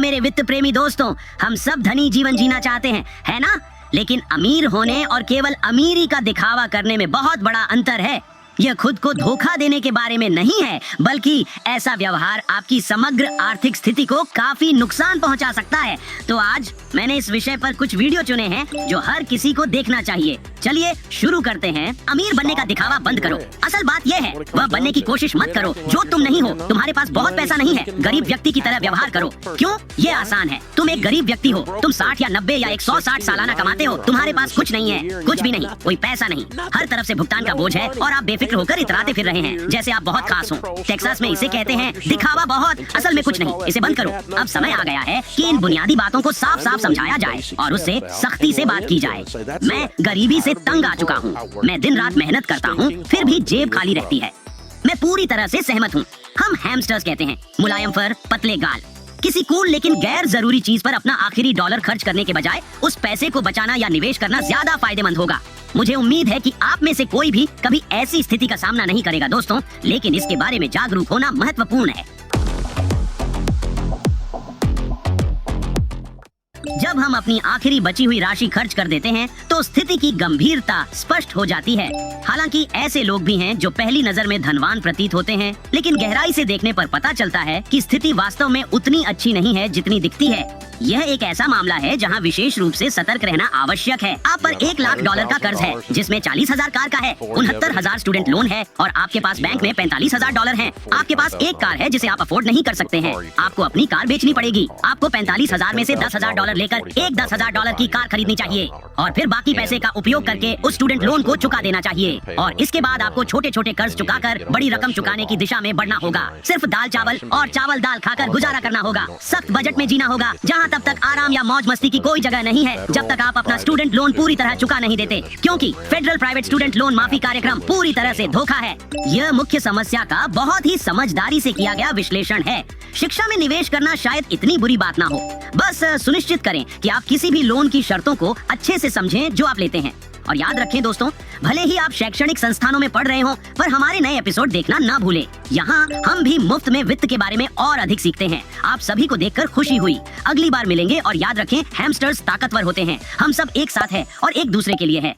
मेरे वित्त प्रेमी दोस्तों, हम सब धनी जीवन जीना चाहते हैं, है ना? लेकिन अमीर होने और केवल अमीरी का दिखावा करने में बहुत बड़ा अंतर है। यह खुद को धोखा देने के बारे में नहीं है, बल्कि ऐसा व्यवहार आपकी समग्र आर्थिक स्थिति को काफी नुकसान पहुंचा सकता है। तो आज मैंने इस विषय पर कुछ वीडियो चुने हैं जो हर किसी को देखना चाहिए। चलिए शुरू करते हैं। अमीर बनने का दिखावा बंद करो। असल बात यह है, वह बनने की कोशिश मत करो जो तुम नहीं हो। तुम्हारे पास बहुत पैसा नहीं है, गरीब व्यक्ति की तरह व्यवहार करो। क्यों? ये आसान है। तुम एक गरीब व्यक्ति हो, तुम 60 या 90 या 160 सालाना कमाते हो, तुम्हारे पास कुछ नहीं है, कुछ भी नहीं, कोई पैसा नहीं, हर तरफ से भुगतान का बोझ है और आप बेफिक्र होकर इतराते फिर रहे हैं जैसे आप बहुत खास हो। टेक्सास में इसे कहते हैं दिखावा बहुत, असल में कुछ नहीं। इसे बंद करो। अब समय आ गया है कि इन बुनियादी बातों को साफ साफ समझाया जाए और उससे सख्ती से बात की जाए। मैं गरीबी से तंग आ चुका हूँ। मैं दिन रात मेहनत करता हूँ, फिर भी जेब खाली रहती है। मैं पूरी तरह से सहमत हूँ। हम हैमस्टर्स कहते हैं, मुलायम फर, पतले गाल। किसी कूल लेकिन गैर जरूरी चीज पर अपना आखिरी डॉलर खर्च करने के बजाय उस पैसे को बचाना या निवेश करना ज्यादा फायदेमंद होगा। मुझे उम्मीद है कि आप में से कोई भी कभी ऐसी स्थिति का सामना नहीं करेगा दोस्तों, लेकिन इसके बारे में जागरूक होना महत्वपूर्ण है। जब हम अपनी आखिरी बची हुई राशि खर्च कर देते हैं तो स्थिति की गंभीरता स्पष्ट हो जाती है। हालांकि ऐसे लोग भी हैं जो पहली नजर में धनवान प्रतीत होते हैं, लेकिन गहराई से देखने पर पता चलता है कि स्थिति वास्तव में उतनी अच्छी नहीं है जितनी दिखती है। यह एक ऐसा मामला है जहां विशेष रूप से सतर्क रहना आवश्यक है। आप पर $1 लाख का कर्ज है, जिसमें 40,000 कार का है, 69,000 स्टूडेंट लोन है और आपके पास बैंक में $45,000 है। आपके पास एक कार है जिसे आप अफोर्ड नहीं कर सकते हैं। आपको अपनी कार बेचनी पड़ेगी। आपको 45,000 में से $10,000 लेकर एक $10,000 की कार खरीदनी चाहिए और फिर बाकी पैसे का उपयोग करके उस स्टूडेंट लोन को चुका देना चाहिए। और इसके बाद आपको छोटे छोटे कर्ज चुकाकर बड़ी रकम चुकाने की दिशा में बढ़ना होगा। सिर्फ दाल चावल और चावल दाल खाकर गुजारा करना होगा। सख्त बजट में जीना होगा, जहाँ तब तक आराम या मौज मस्ती की कोई जगह नहीं है जब तक आप अपना स्टूडेंट लोन पूरी तरह चुका नहीं देते, क्योंकि फेडरल प्राइवेट स्टूडेंट लोन माफी कार्यक्रम पूरी तरह से धोखा है। यह मुख्य समस्या का बहुत ही समझदारी से किया गया विश्लेषण है। शिक्षा में निवेश करना शायद इतनी बुरी बात ना हो। बस सुनिश्चित करें कि आप किसी भी लोन की शर्तों को अच्छे से समझें जो आप लेते हैं। और याद रखें दोस्तों, भले ही आप शैक्षणिक संस्थानों में पढ़ रहे हो, पर हमारे नए एपिसोड देखना ना भूलें। यहाँ हम भी मुफ्त में वित्त के बारे में और अधिक सीखते हैं। आप सभी को देखकर खुशी हुई। अगली बार मिलेंगे और याद रखें, हैमस्टर्स ताकतवर होते हैं। हम सब एक साथ हैं और एक दूसरे के लिए हैं।